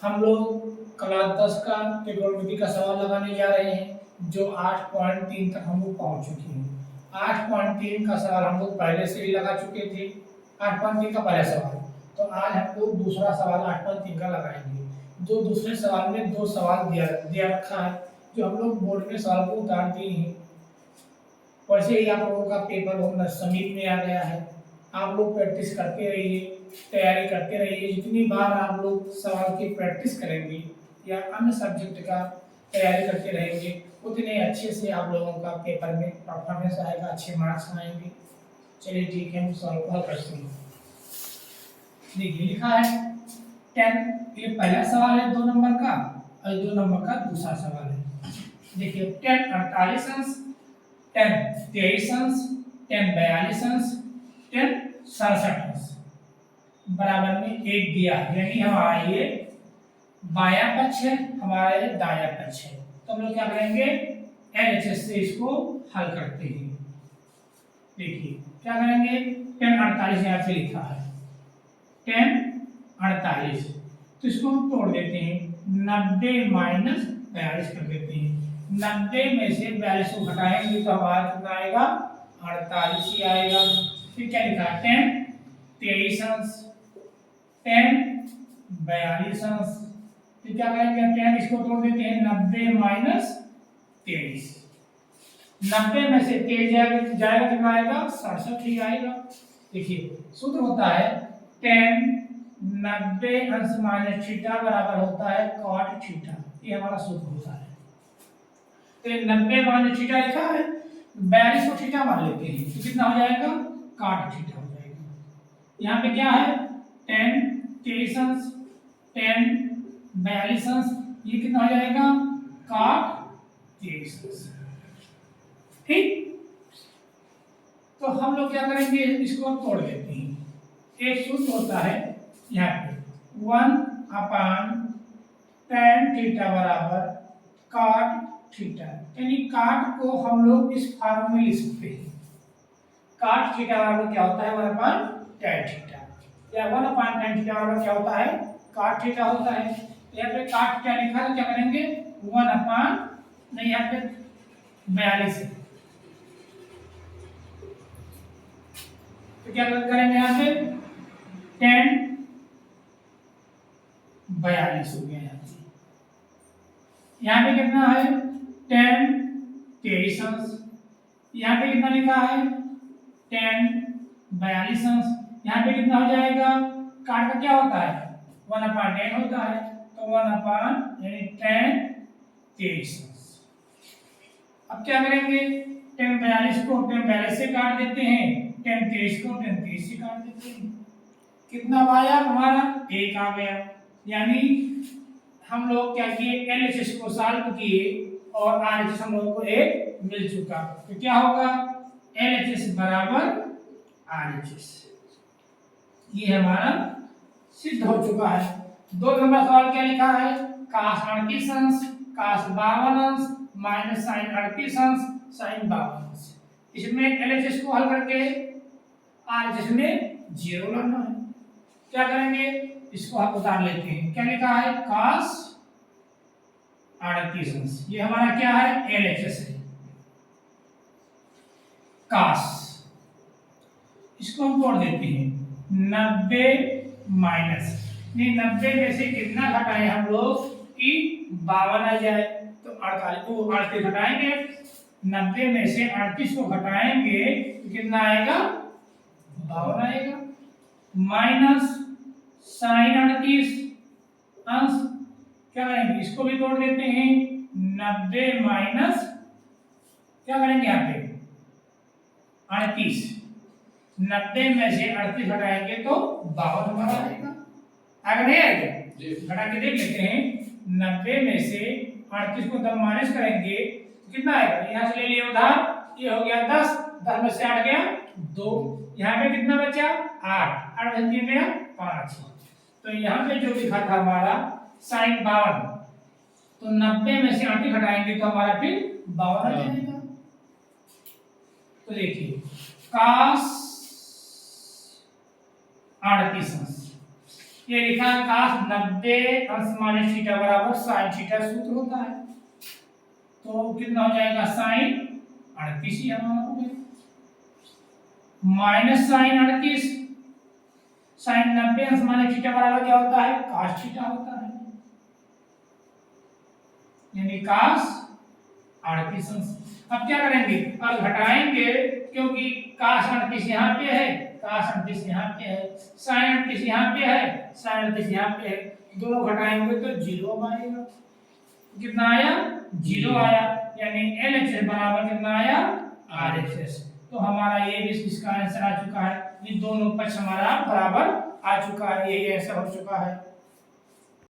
हम लोग क्लास 10 का ट्रिग्नोमेट्री का सवाल लगाने जा रहे हैं जो 8.3 तक हम लोग पहुंच चुके हैं। 8.3 का सवाल हम लोग पहले से ही लगा चुके थे। 8.3 का पहला सवाल, तो आज हम लोग दूसरा सवाल 8.3 का लगाएंगे। जो दूसरे सवाल में दो सवाल दिया रखा है, जो हम लोग बोर्ड में सवाल को उतार दिए हैं। वैसे ही आप लोगों का पेपर होना समीप में आ गया है। आप लोग प्रैक्टिस करते रहिए, तैयारी करते रहिए। जितनी बार आप लोग सवाल की प्रैक्टिस करेंगे या अन्य सब्जेक्ट का तैयारी करते रहेंगे, उतने अच्छे से आप लोगों का पेपर में परफॉर्मेंस आएगा, अच्छे मार्क्स आएंगे। चलिए ठीक है, हम सवाल को हल करते हैं। देखिए लिखा है 10, ये पहला सवाल है 2 नंबर का, और 2 नंबर का दूसरा सवाल है। देखिए 10 48 अंश, 10 23 अंश, 10 42 अंश, 10 67 अंश बराबर में 1 दिया, यानी हमारा ये बायां पक्ष है, हमारा ये दायां पक्ष है। तो हम लोग क्या करेंगे, एलएचएस से इसको हल करते हैं। देखिए क्या करेंगे, 10 48 यहाँ से लिखा है 10 48, तो इसको हम तोड़ देते हैं। 90 माइनस 42 कर देते हैं। 90 में से 42 को घटाएंगे तो हमारा कितना आएगा, 48 ही आएगा। फिर क्या लिखा है, 10 23 अंश, 10 42 अंश। फिर क्या करेंगे, 10 इसको तोड़ देते हैं। 90 माइनस 23, 90 में से 23 जाएगा कितना आएगा, 67 ही आएगा। देखिए सूत्र होता है 10 90 अंश माइनस थीटा बराबर होता है cot थीटा। ये हमारा सूत्र होता है। तो 90 माइनस थीटा लिखा है, 42 को थीटा मान लेते हैं, तो कितना हो जाएगा, cot थीटा हो जाएगा। यहाँ पे क्या है, 10 23 अंश, 10 42 अंश, ये कितना हो जाएगा, cot 23 अंश। ठीक, तो हम लोग क्या करेंगे, इसको हम तोड़ देते हैं। एक सूत्र होता है यहाँ पे 1/tan थीटा बराबर cot थीटा, यानी cot को हम लोग इस फॉर्म में लिख सकते हैं। cot थीटा बराबर क्या होता है, 1/tan थीटा, या 1/tan थीटा बराबर क्या होता है, cot थीटा होता है। यहाँ पे cot थीटा लिखा है, क्या करेंगे, 1 नहीं यहाँ पे 42 है, तो क्या करेंगे, यहाँ पे 10 42 हो गया। यहाँ पे कितना है, 10 23 अंश, यहाँ पे कितना लिखा है, 10 42 अंश। यहाँ पे कितना हो जाएगा, काट का क्या होता है, 1/10 होता है, तो 1 यानी 10 23 अंश। अब क्या करेंगे, 10 42 को 10 42 से काट देते हैं, 10 23 को 10 23 से काट देते हैं। कितना आया हमारा, 1 आ गया। यानी हम लोग क्या किए, एलएचएस को सॉल्व किए और आरएचएस हम लोगों को 1 मिल चुका। तो क्या होगा, एलएचएस बराबर आरएचएस, ये हमारा सिद्ध हो चुका है। 2 नंबर सवाल क्या लिखा है, cos 38 अंश, cos 52 अंश माइनस sin 38 अंश sin 52 अंश। इसमें एलएचएस को हल करके आरएचएस में 0 लाना है। क्या करेंगे, इसको हम उतार लेते हैं। क्या लिखा है, cos 38 अंश, ये हमारा क्या है, एलएचएस है, cos, इसको हम तोड़ देते हैं। 90 माइनस, नहीं 90 में से कितना घटाएं हम लोग कि 52 आ जाए, तो 48 को 38 घटाएंगे, 90 में से 38 को घटाएंगे तो कितना आएगा, 52 आएगा। माइनस sin 38 अंश, क्या करेंगे, इसको भी तोड़ देते हैं। 90 माइनस क्या करेंगे, यहाँ पे 38, 90 में से 38 घटाएंगे तो 52 नंबर आएगा। आगे नहीं आएगा, घटा के देख लेते हैं। 90 में से 38 को जब माइनस करेंगे तो कितना आएगा, यहाँ से ले लिया उधार, ये हो गया 10, 10 में से 8 गया 2, यहाँ पे कितना बचा, 8, 8 में 3 गया 5। तो यहाँ पे जो लिखा था हमारा sin 52, तो 90 में से 38 घटाएंगे तो हमारा फिर 52 आ जाएगा। तो देखिए cos 38 अंश, ये लिखा cos 90 अंश माइनस थीटा बराबर sin थीटा सूत्र होता है। तो कितना हो जाएगा sin 38 यहाँ हो गया माइनस sin 38 sin 90 अंश माइनस थीटा बराबर क्या होता है cos थीटा होता है, यानी cos 38 अंश। अब क्या करेंगे, अब घटाएंगे क्योंकि cos 38 यहाँ पे है, cos 38 यहाँ पे है, sin 38 यहाँ पे है, sin 38 यहाँ पे है, दोनों घटाएंगे तो 0 आएगा। कितना आया 0 आया, यानी LHS बराबर कितना आया RHS। तो हमारा ये भी इसका आंसर आ चुका है, ये दोनों पक्ष हमारा बराबर आ चुका है, यही आंसर हो चुका है।